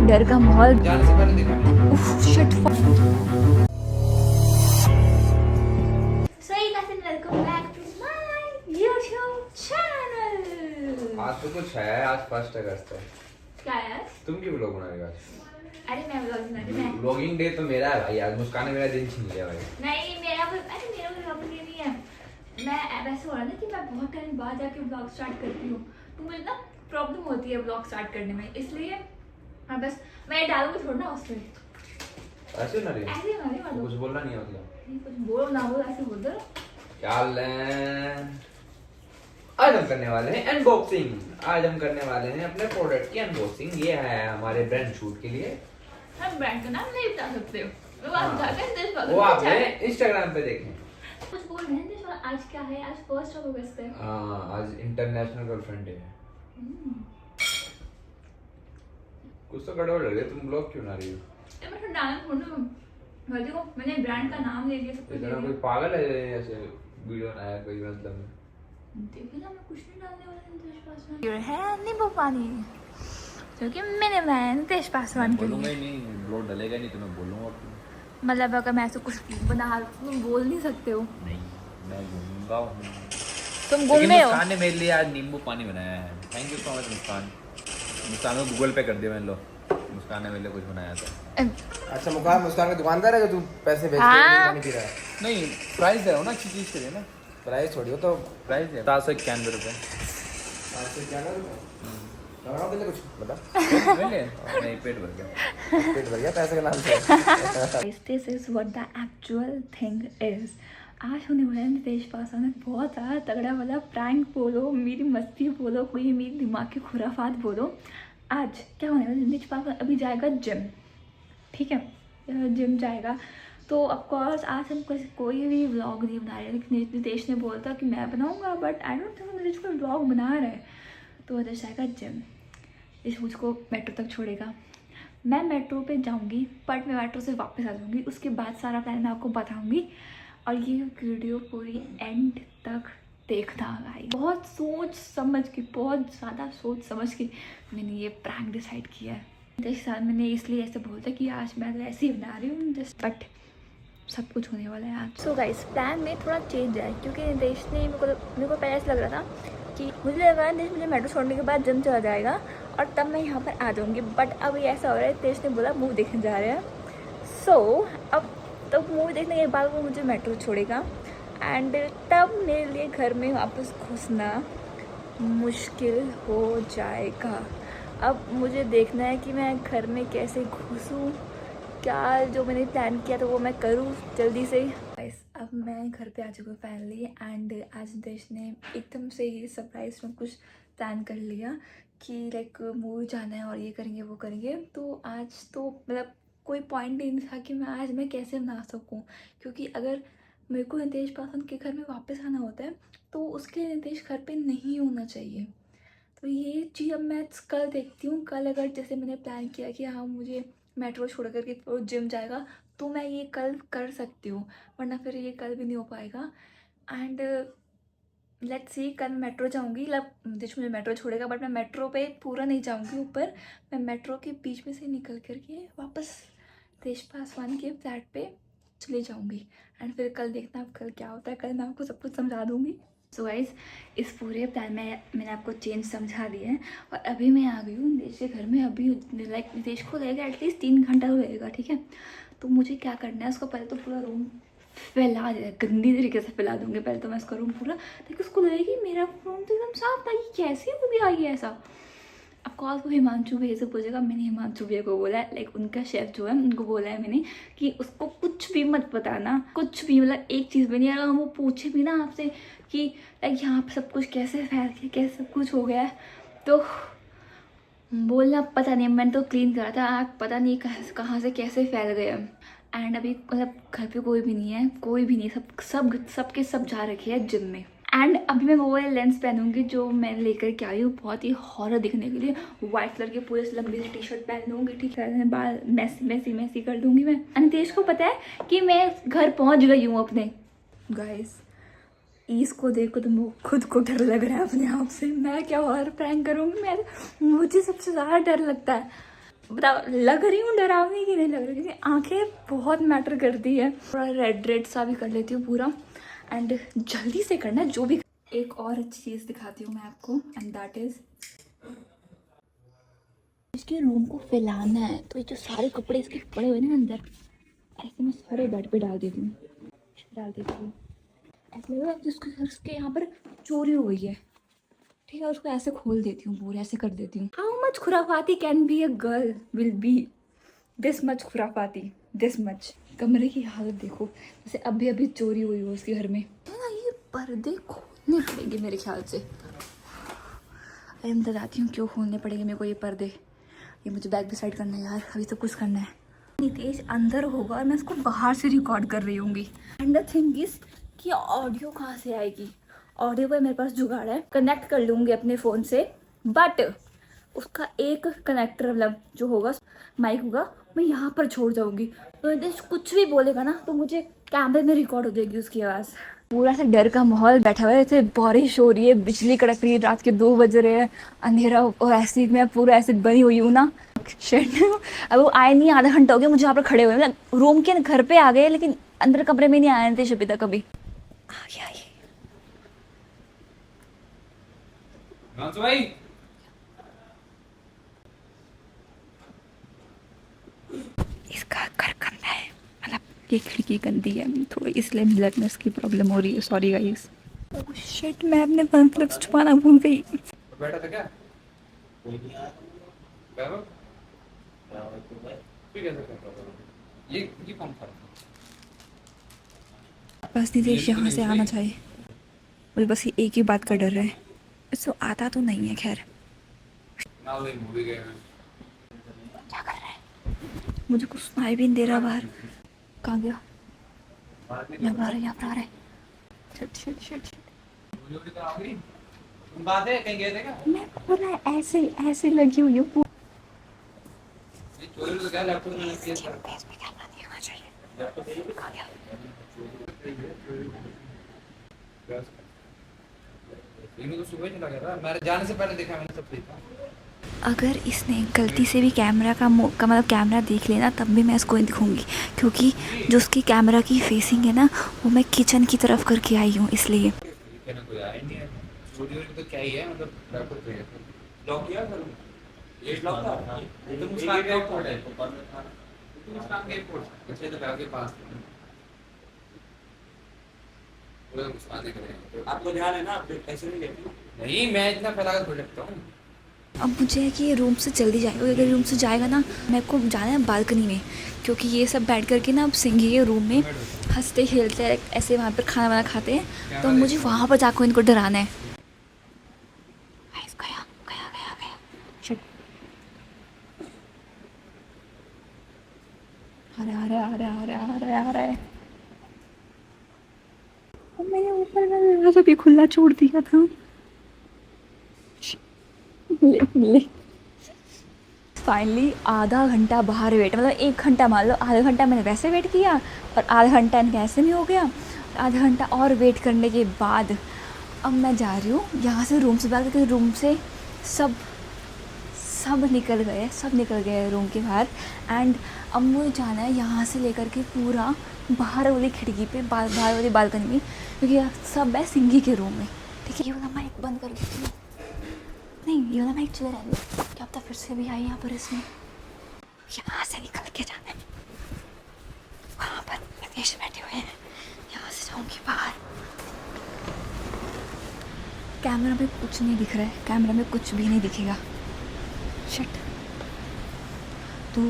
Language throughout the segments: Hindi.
डर का माहौल। जाने से पहले देखा। उफ, शिट। आज तो कुछ है, आज 1 अगस्त है। क्या है? तुम क्यों व्लॉग बना रही हो आज? अरे मैं व्लॉगिंग बना रही हूँ। व्लॉगिंग डे तो मेरा है भाई, आज मुस्कान ने मेरा दिन छीन लिया भाई। नहीं मेरा व्लॉगिंग डे नहीं है। मैं वैसे हो रहा ना कि मैं बहुत टाइम बाद जाके व्लॉग स्टार्ट करती हूँ, तो मुझे ना प्रॉब्लम होती है व्लॉग स्टार्ट करने में, इसलिए हाँ बस मैं डालूंगी थोड़ा ना उसमें। ऐसे ना रही ऐसे ही बना रही हूँ। कुछ बोलना नहीं है मतलब। नहीं, कुछ बोलो ना बोलो ऐसे बोल दो। क्या आज हम करने वाले हैं अनबॉक्सिंग। आज हम करने वाले हैं अपने प्रोडक्ट की अनबॉक्सिंग। ये है हमारे ब्रांड शूट के लिए। हम ब्रांड का नाम नहीं बता सकते हो, वो आपने इंस्टाग्राम पे देखें। कुछ बोल रहे हैं आज क्या है? आज 1 अगस्त है। आज इंटरनेशनल गर्लफ्रेंड डे है। कुछ तो गड़बड़ लग रही है, तुम ब्लॉग क्यों ना रही हो? मैं तो डालना थोड़ा ना, देखो मैंने ब्रांड का नाम ले लिया, सब कुछ ले इतना कोई लिया। पागल है ऐसे वीडियो बनाया कोई मतलब। देखो ना मैं कुछ नहीं डालने वाला नितेश पासवान। ये है नींबू पानी जो कि मैंने बनाया नितेश पासवान के बोलूंगा लिए। ही नहीं, ब्लॉग डलेगा नहीं तो मैं बोलूंगा। मतलब अगर मैं ऐसे कुछ बना तुम बोल नहीं सकते हो। नहीं, मैं घूमूंगा हूँ। तुम घूम रहे हो। मुस्कान ने मेरे लिए आज नींबू पानी बनाया है। थैंक यू सो मच मुस्कान। मुस्कान को गूगल पे कर दिया मैंने। लो मुस्कान ने मेरे लिए कुछ बनाया था। अच्छा मुस्कान का दुकानदार है जो तू पैसे भेज के हाँ। पानी पी रहा है। नहीं, प्राइस दे रहा हूँ ना अच्छी चीज़ के लिए ना। प्राइस छोड़ियो तो प्राइस है 791 रुपये। आपसे क्या कर लगाओ के लिए कुछ बता। नहीं, पेट भर गया। पेट भर गया पैसे के नाम से। This is what the actual thing is. आज होने वाला है नितेश पासवान में बहुत ज़्यादा तगड़ा वाला प्रैंक बोलो, मेरी मस्ती बोलो, कोई मेरी दिमाग की खुराफात बोलो। आज क्या होने वाला है? नितेश पासवान अभी जाएगा जिम, ठीक है? जिम जाएगा तो ऑफकोर्स आज हम कोई भी व्लॉग नहीं बना रहे। लेकिन नितेश ने बोला था कि मैं बनाऊंगा, but I don't think Nitesh कोई व्लॉग बना रहा है। तो नितेश जाएगा जिम, नितेश मुझको मेट्रो तक छोड़ेगा, मैं मेट्रो पे जाऊंगी, बट मैं मेट्रो से वापस आ जाऊंगी। उसके बाद सारा प्लान मैं आपको बताऊंगी और ये वीडियो पूरी एंड तक देखना भाई। बहुत सोच समझ के, बहुत ज़्यादा सोच समझ के मैंने ये प्रैंक डिसाइड किया है। नितेश साथ मैंने इसलिए ऐसे बोलता कि आज मैं तो ऐसे ही बना रही हूँ जस्ट, बट सब कुछ होने वाला है आज। सो गाइस प्लान में थोड़ा चेंज है क्योंकि नितेश ने मेरे को पहले ऐसा लग रहा था कि मुझे लग रहा है नितेश मुझे मेट्रो छोड़ने के बाद जिम चला जाएगा और तब मैं यहाँ पर आ जाऊँगी, बट अब ये ऐसा हो रहा है नितेश ने बोला मूवी देखने जा रहे हैं। सो अब तो मूवी देखने के बाद वो मुझे मेट्रो छोड़ेगा एंड तब मेरे लिए घर में वापस घुसना मुश्किल हो जाएगा। अब मुझे देखना है कि मैं घर में कैसे घुसूँ, क्या जो मैंने प्लान किया था वो मैं करूँ जल्दी से। गाइस अब मैं घर पे आ चुकी हूँ फाइनली एंड आज नितेश ने एकदम से ही सरप्राइज में कुछ प्लान कर लिया कि लाइक मूवी जाना है और ये करेंगे वो करेंगे। तो आज तो मतलब कोई पॉइंट नहीं था कि मैं कैसे बना सकूँ, क्योंकि अगर मेरे को नितेश पासवान के घर में वापस आना होता है तो उसके लिए नितेश घर पे नहीं होना चाहिए। तो ये चीज़ अब मैं कल देखती हूँ। कल अगर जैसे मैंने प्लान किया कि हाँ मुझे मेट्रो छोड़ करके वो जिम जाएगा तो मैं ये कल कर सकती हूँ, वरना फिर ये कल भी नहीं हो पाएगा। एंड लेट्स सी कल मैं मेट्रो जाऊँगी, नितेश मुझे मेट्रो छोड़ेगा बट मैं मेट्रो पे पूरा नहीं जाऊँगी ऊपर, मैं मेट्रो के बीच में से निकल करके वापस नितेश पासवान के फ्लैट पे चले जाऊँगी। एंड फिर कल देखना आप कल क्या होता है, कल मैं आपको सब कुछ समझा दूँगी। सो गाइस इस पूरे प्लान में मैंने आपको चेंज समझा दिया है और अभी मैं आ गई हूँ नितेश के घर में। अभी लाइक नितेश को लगेगा एटलीस्ट 3 घंटा तो लगेगा, ठीक है? तो मुझे क्या करना है, उसको पहले तो पूरा रूम फैला दिया, गंदी तरीके से फैला दूँगी पहले तो मैं इसका रूम पूरा, ताकि उसको लगे कि मेरा रूम तो एकदम साफ था, ये कैसे हो गया ये ऐसा। ऑफकोर्स वो हिमांशु भैया से पूछेगा, मैंने हिमांशु भैया को बोला है, लाइक उनका शेफ जो है उनको बोला है मैंने कि उसको कुछ भी मत बताना, कुछ भी, मतलब एक चीज़ भी नहीं। अगर वो पूछे भी ना आपसे कि लाइक यहाँ पर सब कुछ कैसे फैल गया, कैसे सब कुछ हो गया है, तो बोलना पता नहीं, मैंने तो क्लीन करा था, आग पता नहीं कहाँ से कैसे फैल गया। एंड अभी मतलब घर पे कोई भी नहीं है, कोई भी नहीं, सबके सब जा रखे हैं जिम में। एंड अभी मैं वो वाले लेंस पहनूंगी जो मैं लेकर के आई हूँ बहुत ही हॉरर दिखने के लिए। वाइट कलर की पूरी लंबी सी टी शर्ट पहन लूँगी, ठीक है? बाल मैसी कर दूँगी मैं। नितेश को पता है कि मैं घर पहुँच गई हूँ अपने। गाइस इसको देखो तो मुझे खुद को डर लग रहा है अपने आप से। मैं क्या और प्रैंक करूँगी? मुझे सबसे ज़्यादा डर लगता है बताओ लग रही हूँ डरावनी कि नहीं लग रही, क्योंकि आंखें बहुत मैटर करती है। थोड़ा रेड रेड सा भी कर लेती हूँ पूरा, एंड जल्दी से करना है जो भी। एक और अच्छी चीज़ दिखाती हूँ मैं आपको, एंड दैट इज़ इसके रूम को फैलाना है। तो ये जो सारे कपड़े इसके पड़े हुए ना अंदर, ऐसे मैं सारे बेड पे डाल देती हूँ, ऐसे लग रहा है जिसको उसके यहाँ पर चोरी हो गई है। ठीक है, उसको ऐसे खोल देती हूँ पूरे, ऐसे कर देती हूँ। हाउ मच खुराफाती can be a girl will be this much खुराफाती, दिस मच। कमरे की हालत देखो, जैसे अभी अभी चोरी हुई हो उसके घर में। है ना, ये पर्दे खोलने पड़ेंगे मेरे ख्याल से। अरे मैं बताती हूँ क्यों खोलने पड़ेंगे मेरे को ये पर्दे। ये मुझे बैग भी साइड करना है यार, अभी सब कुछ करना है। नितेश अंदर होगा और मैं इसको बाहर से रिकॉर्ड कर रही होंगी। एंड द थिंग इज कि ऑडियो कहाँ से आएगी। ऑडियो का मेरे पास जुगाड़ है, कनेक्ट कर लूँगी अपने फ़ोन से, बट उसका एक कनेक्टर मतलब जो होगा माइक होगा मैं यहाँ पर छोड़ जाऊँगी। तो नितेश कुछ भी बोलेगा ना तो मुझे कैमरे में रिकॉर्ड हो जाएगी उसकी आवाज़। पूरा से डर का माहौल बैठा हुआ है, ऐसे बारिश हो रही है, बिजली कड़क रही है, रात के 2 बज रहे हैं, अंधेरा, और ऐसी मैं पूरा ऐसे बनी हुई हूँ ना। शिट, अब वो आए नहीं, आधा घंटा हो गया मुझे यहाँ पर खड़े हुए, मतलब रूम के घर पे आ गए लेकिन अंदर कमरे में नहीं आए थे अभी तक। कभी आ गया ये। भाई इसका घर गंदा है, मतलब ये खिड़की गंदी है थोड़ी, इसलिए ब्लैकनेस की प्रॉब्लम हो रही है। Sorry guys. ओह शिट, मैं अपने वन प्लस छुपाना भूल गई। बैठा था क्या? ये कौन था? बस नितेश यहाँ से आना चाहिए, मुझे बस ये एक ही बात का डर है। इसको आता तो नहीं है, खैर क्या कर रहा है, मुझे कुछ सुनाई भी नहीं दे रहा बाहर। कहाँ गया? यहाँ पर आ रहा है, यहाँ पर आ रहा है। Shit shit shit shit. बात है, कहीं गए थे क्या? मैं पूरा ऐसे ऐसे लगी हुई हूँ। ये चोरी तो क्या लैपटॉप में किया था? फेस पे कैमरा नहीं होना चाहिए। कहाँ गया? इन्हें तो सुबह चला गया था, मेरे जाने से पहले देखा मैंने, सब देखा। अगर इसने गलती से भी कैमरा का मतलब कैमरा देख लेना तब भी मैं इसको नहीं दिखूंगी, क्योंकि जो उसकी कैमरा की फेसिंग है ना वो मैं किचन की तरफ करके आई हूँ, इसलिए। कहना कोई आया नहीं है, स्टूडियो में तो क्या ही है, मतलब लैपटॉप पे है। लॉक किया सर? ये लॉक था, ये तो मुस्कान का एयरपोर्ट है, तो मुस्कान का एयरपोर्ट अच्छे तो के पास पूरा मुस्कान देख रहे हैं। आपको ध्यान है ना, आप ऐसे नहीं देखते? नहीं, मैं इतना फैला कर थोड़ी रखता हूँ। अब मुझे है कि ये रूम से जल्दी जाएगा, अगर रूम से जाएगा ना मेरे को जाना है बालकनी में, क्योंकि ये सब बैठ करके ना अब सिंगी के रूम में हंसते खेलते हैं, ऐसे वहाँ पर खाना वाना खाते हैं, तो मुझे वहाँ पर जाकर इनको डराना है। गया गया गया गया। शिट। आ रहा है। मैंने ऊपर का दरवाजा भी खुला छोड़ दिया था। ले फाइनली आधा घंटा बाहर वेट, मतलब 1 घंटा मान लो, आधा घंटा मैंने वैसे वेट किया और आधा घंटा इनके ऐसे भी हो गया। आधा घंटा और वेट करने के बाद अब मैं जा रही हूँ यहाँ से रूम से बाहर, क्योंकि रूम से सब निकल गए रूम के बाहर। एंड अब मुझे जाना है यहाँ से लेकर के पूरा बाहर वाली खिड़की पे, बाहर वाली बालकनी में, क्योंकि सब है सिंगी के रूम में। ठीक है, ये वाला माइक बंद कर देती हूँ। नहीं, ये वाला माइक चला रहने दो, क्या पता फिर से भी आई यहाँ पर। इसमें यहाँ से निकल के जाना है, वहाँ पर नितेश बैठे हुए हैं, यहाँ से जाऊँगी बाहर। कैमरा में कुछ नहीं दिख रहा है, कैमरा में कुछ भी नहीं दिखेगा। शिट। तू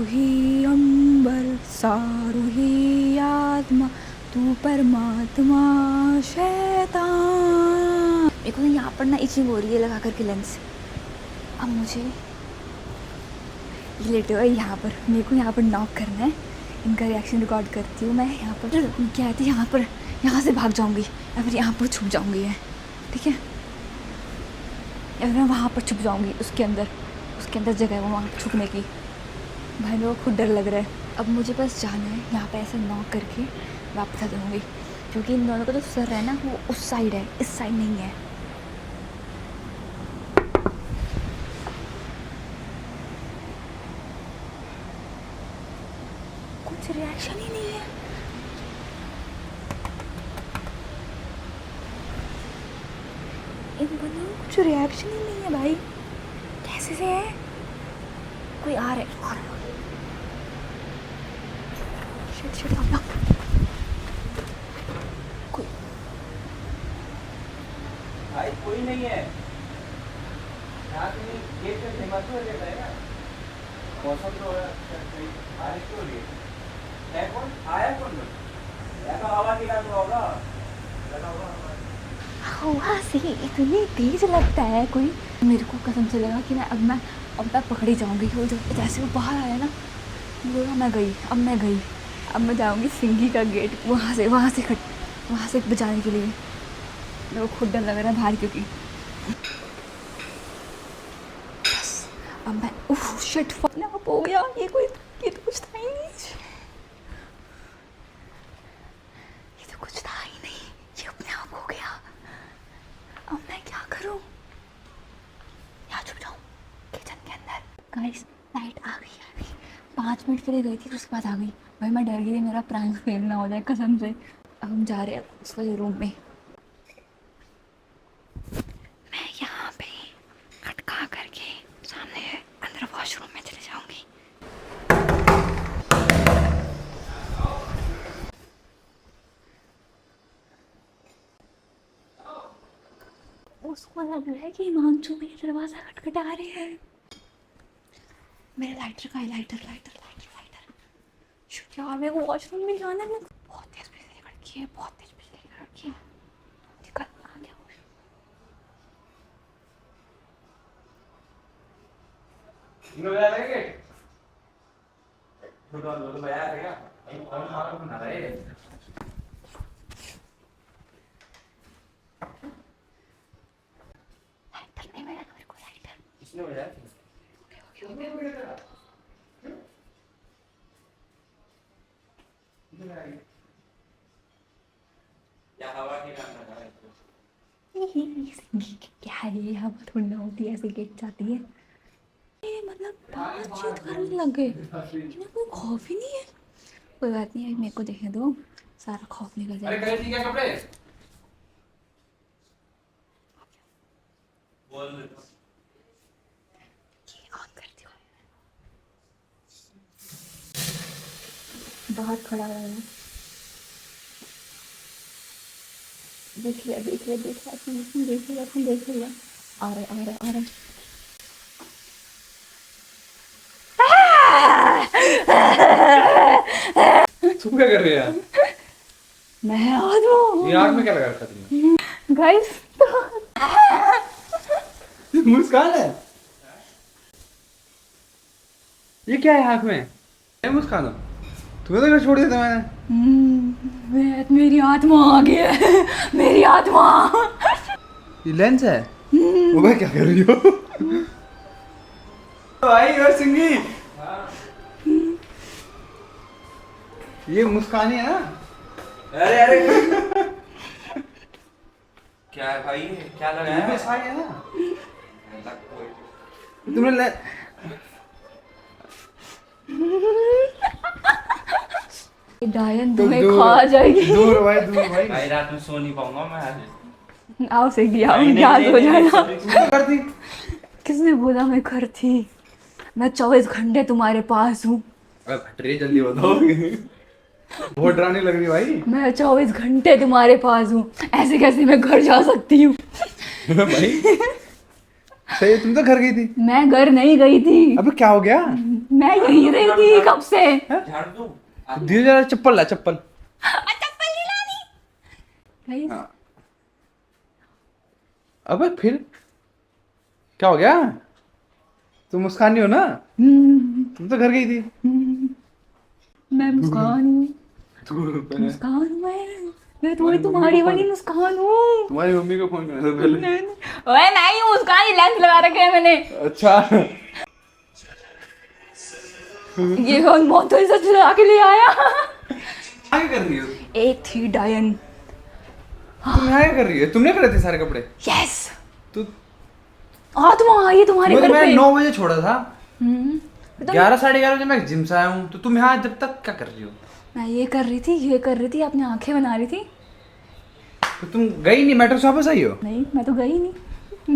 ही अंबर सारू ही आत्मा, तू परमात्मा शैतान। मेरे को यहाँ पर ना इचिंग हो रही है लगा करके लेंस। अब मुझे ये लेटे हुए यहाँ पर, मेरे को यहाँ पर नॉक करना है, इनका रिएक्शन रिकॉर्ड करती हूँ मैं। यहाँ पर क्या कहती है, यहाँ से भाग जाऊँगी या फिर यहाँ पर छुप जाऊँगी है, ठीक है, या फिर मैं वहाँ पर छुप जाऊँगी, उसके अंदर जगह है वो वहाँ पर छुपने की। भाई मेरे को खुद डर लग रहा है। अब मुझे बस जाना है, यहाँ पे ऐसे नॉक करके वापस आ जाऊँगी, क्योंकि इन दोनों का जो सर है ना वो उस साइड है, इस साइड नहीं है। कुछ रिएक्शन ही नहीं है। इन बंदों को कुछ रिएक्शन ही नहीं है भाई, कैसे से है? कोई आ रहा है, शिट कोई भाई कोई नहीं है यहाँ कहीं गेट पे फेमस हो रहता है ना, मौसम तो बारिश तो हो रही है कौन आया कौन ऐसा हवा की काम होगा लगा होगा हवा से इतनी तेज लगता है कोई। मेरे को कसम से लगा कि अब मैं पकड़ी जाऊंगी। वो जैसे वो बाहर आया ना, मुझे लगा मैं गई अब मैं जाऊंगी सिंगी का गेट, वहाँ से बचाने के लिए। मेरे को खुद डर लग रहा है बाहर, क्योंकि बस अब मैं शिट फ्लॉप हो गया। ये तो कुछ था ही नहीं, ये तो कुछ था ही नहीं, ये अपने आप हो गया। अब मैं क्या करूं? यहाँ छुप जाऊं किचन के अंदर? गाइस लाइट आ गई 5 मिनट के लिए गई थी, उसके बाद आ गई। भाई मैं डर गई मेरा प्रैंक फेल ना हो जाए कसम से। अब हम जा रहे हैं उस वाले रूम में। मैं यहाँ पे खटका करके सामने अंदर वॉशरूम में चले जाऊंगी। उसको लग रहा है कि हिमांशु मेरे दरवाजा खटखटा रहे हैं। मेरा लाइटर का है, लाइटर यार मेरे को वॉशरूम में जाना है। बहुत तेज बिजली कड़की है, बहुत तेज बिजली कड़की है। निकल आ गया इनो बजा लेंगे छोटा लो तो बजा रहेगा कौन मार को बना रहा है लाइटर नहीं मिला मेरे को, लाइटर किसने बजाया या हवा की काम कर रहा है क्या है ये? हवा थोड़ी ना होती है, ऐसे गिर जाती है। ये मतलब बातचीत करने लग गए, इन्हें कोई खौफ ही नहीं है। कोई बात नहीं है, मेरे को देखने दो, सारा खौफ निकल अरे जाएगा। कल ठीक है कपड़े बोल दे ऑन करती हूँ, बहुत खड़ा रहा है। देख लिया आ रहा तुम क्या कर रहे हैं मैं आदमी ये आग में क्या लगा रखा तुमने गाइस। मुस्कान है ये क्या है आँख में? ये मुस्कान तुम्हें तो घर छोड़ दिया था मैंने। मेरी आत्मा आ गई है, मेरी आत्मा। ये लेंस है वो भाई क्या कर रही हो भाई और सिंगी ये मुस्कान ही है ना? अरे क्या है भाई, क्या लगा ये है? मुस्कान है ना? तुमने ले डायन तुम्हें खा जाएगी। दूर भाई भाई रात में सो नहीं पाऊंगा मैं आज। आओ से गया नहीं, याद नहीं, हो नहीं, जाएगा। क्या करती? किसने बोला मैं घर थी? मैं 24 घंटे तुम्हारे पास हूँ। अबे भटरी जल्दी बताओ बहुत डराने लग रही भाई। मैं 24 घंटे तुम्हारे पास हूँ, ऐसे कैसे मैं घर जा सकती हूँ? भाई सही तुम तो घर गई थी। मैं घर नहीं गई थी, अबे क्या हो गया? मैं यहीं रही थी कब से। झाड़ दूं? दियो जरा चप्पल ला चप्पल। चप्पल नहीं लानी। Guys, हाँ। अबे फिर क्या हो गया? तुम मुस्कान नहीं हो ना? तुम तो घर गई थी। मैं मुस्कान हूँ, मुस्कान हूँ मैं तुम्हारी वाली मुस्कान हूँ। तुम्हारी मम्मी को फोन करना था पहले। ओए नहीं मुस्कान, ये लेंस लगा रखे है मैंने। अच्छा ये कौन मौत तो सच लगा के ले आया? क्या कर रही हो? एक थी डायन। तुम यहाँ क्या कर रही है? तुमने करे थे सारे कपड़े? यस, तू आत्मा आई है तुम्हारे घर पे। मैं 9 बजे छोड़ा था। तो 11 साढ़े 11 बजे मैं जिम से आया हूँ, तो तुम यहाँ जब तक क्या कर रही हो? मैं ये कर रही थी, अपनी आंखें बना रही थी। तो तुम गई नहीं, मेट्रो से वापस आई हो? नहीं, मैं तो गई नहीं,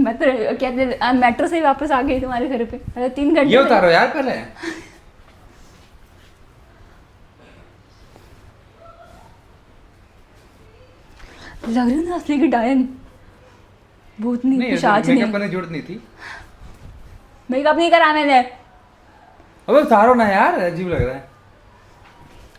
मैं तो क्या मेट्रो से ही वापस आ गई तुम्हारे घर पे। अरे 3 घंटे ये उतारो यार पहले। लग रही हूँ ना असली की डायन, भूतनी, नहीं, पिशाचनी। मेकअप करने की जरूरत नहीं थी। मेकअप नहीं करा मैंने। अबे उतारो ना यार, अजीब लग रहा है।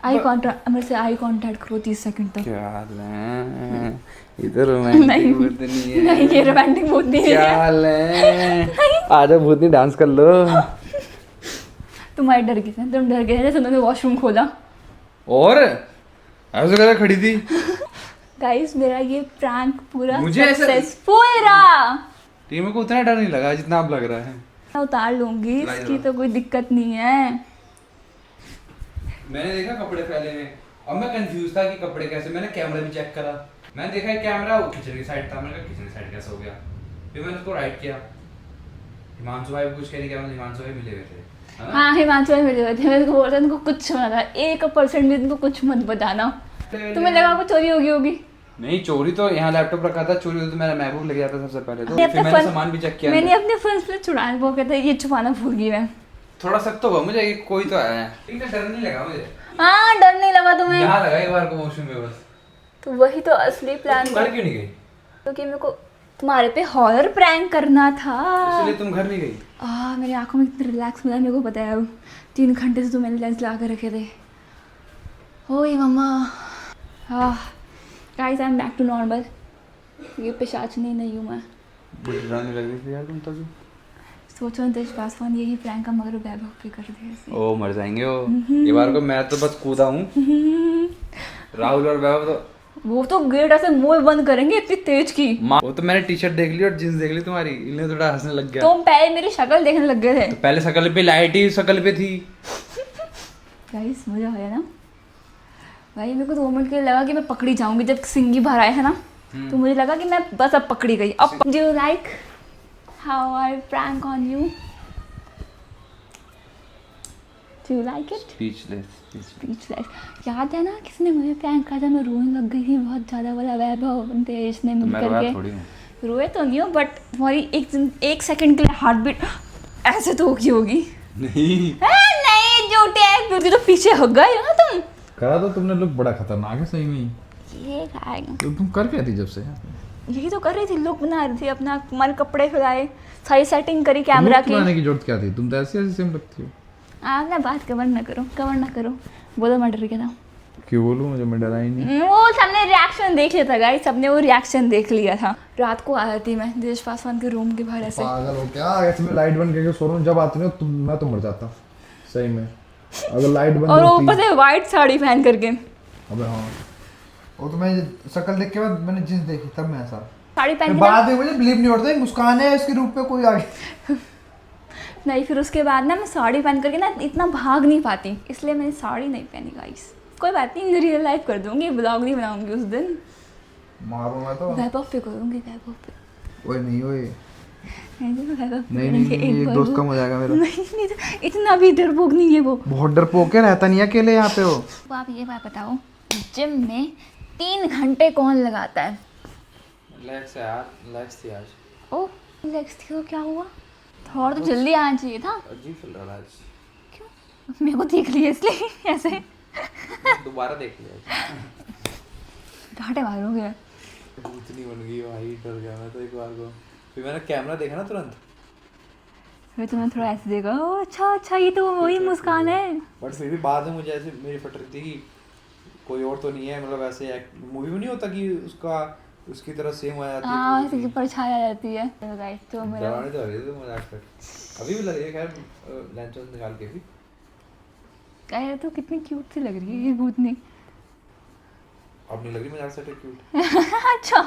आई कांटेक्ट, मेरे से आई कांटेक्ट करो 30 सेकंड तक। क्या हाल है? इधर रोमांटिक भूत नहीं है। नहीं, ये रोमांटिक भूत नहीं क्या है। हाल है? आजा भूतनी डांस कर लो। तुम्हारे डर के थे, तुम डर गए जैसे उन्होंने वॉशरूम खोला। और ऐसे करके खड़ी थी। गाइस, मेरा ये प्रैंक पूरा मुझे ऐसा- सक्सेसफुल रहा। टीम को उतना डर नहीं लगा जितना अब लग रहा है। मैं उतार लूंगी, लाई इसकी दो। तो कोई दिक्कत नहीं है। मैंने देखा कपड़े फैले में, अब मैं कंफ्यूज था कि कपड़े कैसे। मैंने कैमरा भी चेक करा, मैंने देखा कैमरा किचन की साइड था। मैंने कहा किचन की साइड कैसे हो गया? फिर मैंने उसको राइट किया। हिमांशु भाई भी कुछ कह नहीं किया, हिमांशु भाई मिले हुए थे, है ना? हाँ, हिमांशु भाई मिले हुए थे। मैं उनको बोल रहा था, इनको कुछ मत बताना, 1% भी इनको कुछ मत बताना। तुम्हें लगा कुछ चोरी होगी। नहीं, चोरी तो यहाँ लैपटॉप रखा था, चोरी तो मेरा महबूब लग गया था सबसे पहले। तो मैंने फिर अपने मैंने फन- सामान भी चेक किया। मैंने अपने फर्स्ट प्लेट छुड़ाने वो कहते ये छुपाना भूल गई मैं। थोड़ा सख्त होगा मुझे कि कोई तो आया है, लेकिन डर नहीं लगा मुझे। हाँ, डर नहीं लगा तुम्हें? यहाँ लगा एक बार को वॉशरूम में बस। तो वही तो असली प्लान तुम था, घर क्यों नहीं गई? क्योंकि मेरे को तुम्हारे पे हॉरर प्रैंक करना था। इसलिए तुम घर नहीं गई? मेरी आंखों में इतना रिलैक्स मिला, मेरे को पता है। अब 3 घंटे से तो मैंने लेंस लगा कर रखे थे। ओए मम्मा, guys I am back to normal. ये पिशाचनी नहीं हूँ मैं। बुरी डराने लग रही थी यार तुम तभी। सोचो नितेश पासवान यही प्रैंक का मगर वैभव पे कर दिया इसने। ओ मर जाएंगे वो। ये बार को मैं तो बस कूदा हूँ। राहुल और वैभव तो वो तो गेट ऐसे मुंह बंद करेंगे, इतनी तेज की। वो तो मैंने टी शर्ट देख ली और जींस देख ली तुम्हारी, इन्हें थोड़ा हंसने लग गया। तुम पहले मेरी शक्ल देखने लग गए थे। तो पहले शकल पे लाइट ही शकल पे थी। गाइस, मजा आया ना भाई। मेरे को 2 मिनट के लिए लगा कि मैं पकड़ी जाऊंगी जब सिंगी बाहर आया है ना, तो मुझे लगा कि मैं बस अब पकड़ी गई। अब do you like how I prank on you? Do you like it? Speechless. याद है ना किसने मुझे प्रैंक करा था, मैं रोने लग गई थी बहुत ज़्यादा। वाला वैभव नितेश ने मिल करके। रोए तो नहीं हो, बट तुम्हारी एक सेकंड के लिए हार्ट बीट ऐसे तो होगी होगी। नहीं नहीं, झूठे तो पीछे हो गए ना तुम। करा तो तुमने, लुक बड़ा खतरनाक है सही में ही। ये खाएगा। तो तुम कर क्या थी जब से? यही तो कर रही थी, लुक बना रही थी अपना, तुम्हारे कपड़े फैलाए, सारी सेटिंग करी कैमरा की। बनाने की जरूरत क्या थी? तुम तो ऐसी ऐसी सेम लगती हो। आप ना बात कवर ना करो। बोलो मैं डर गया था। क्यों बोलूं, मुझे मैं डरा ही नहीं। वो सबने रिएक्शन देख लिया था गाइस, सबने वो रिएक्शन देख लिया था। रात को आ जाती मैं नितेश पासवान के रूम के बाहर ऐसे। पागल हो क्या? ऐसे में लाइट बंद करके सो रहा हूं, जब आती हो तुम मैं तो मर जाता सही में। अगर लाइट बंद और होती। ऊपर से व्हाइट साड़ी पहन करके। अबे हाँ, वो तो मैं शक्ल देख के बाद मैंने जींस देखी तब मैं ऐसा। साड़ी पहन के बाद में मुझे बिलीव नहीं होता, मुस्कान है इसके रूप पे कोई आगे। नहीं, फिर उसके बाद ना मैं साड़ी पहन करके ना इतना भाग नहीं पाती, इसलिए मैंने साड़ी नहीं पहनी गाइस। कोई बात नहीं, रियल लाइफ कर दूंगी, ब्लॉग नहीं बनाऊंगी उस दिन। मारो मैं तो वैभव पे करूंगी, वैभव पे। ओए नहीं ओए वैभव पे नहीं करेंगे एक बार दोस्त वो। कम हो जाएगा मेरा। नहीं, इतना भी डरपोक नहीं है वो। बहुत डरपोक है, रहता नहीं अकेले यहाँ पे वो। तो आप ये बात बताओ, जिम में 3 घंटे कौन लगाता है? रिलैक्स यार, रिलैक्स थी आज। ओ रिलैक्स थी तो क्या हुआ? थोड़ा तो जल्दी आना चाहिए था। अजीब फील रहा आज। क्यों? मेरे को देख लिया इसलिए ऐसे दोबारा देख लिया। घाटे मारोगे। भूतनी बन गई भाई, डर गया मैं तो एक बार को। फिर मैंने कैमरा देखा ना तुरंत, फिर तुम्हें थोड़ा ऐसे देखा, ओ अच्छा ये तो वही मुस्कान है। बट फिर भी बाद में मुझे ऐसे मेरी फट रही थी कि कोई और तो नहीं है। मतलब ऐसे मूवी में नहीं होता कि उसकी तरह सेम आ जाती है। हाँ, ऐसे की परछाई आ जाती है। तो गाइस, तो मेरा डराने तो आ रही थी मजाक कर। अभी भी लग रही है, खैर लेंस निकाल के भी। कह तो कितनी क्यूट सी लग रही है ये भूतनी। अब नहीं लग रही मजाक से क्यूट। अच्छा,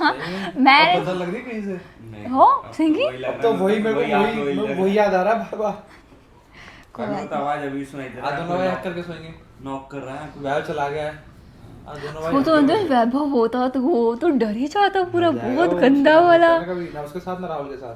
मैं बदल लग रही है कहीं से। हो सिंगी। अब तो वही मेरे को वही याद आ रहा है बार-बार। कोई बात नहीं। आवाज अभी सुनाई दे रहा आज है। दोनों हैक करके सोएंगे। नॉक कर रहा है। वैव चला गया है। आज दोनों भाई वो तो अंदर वैभव होता तो वो तो डर ही जाता पूरा, बहुत गंदा वाला। कभी ना उसके साथ ना राहुल के साथ।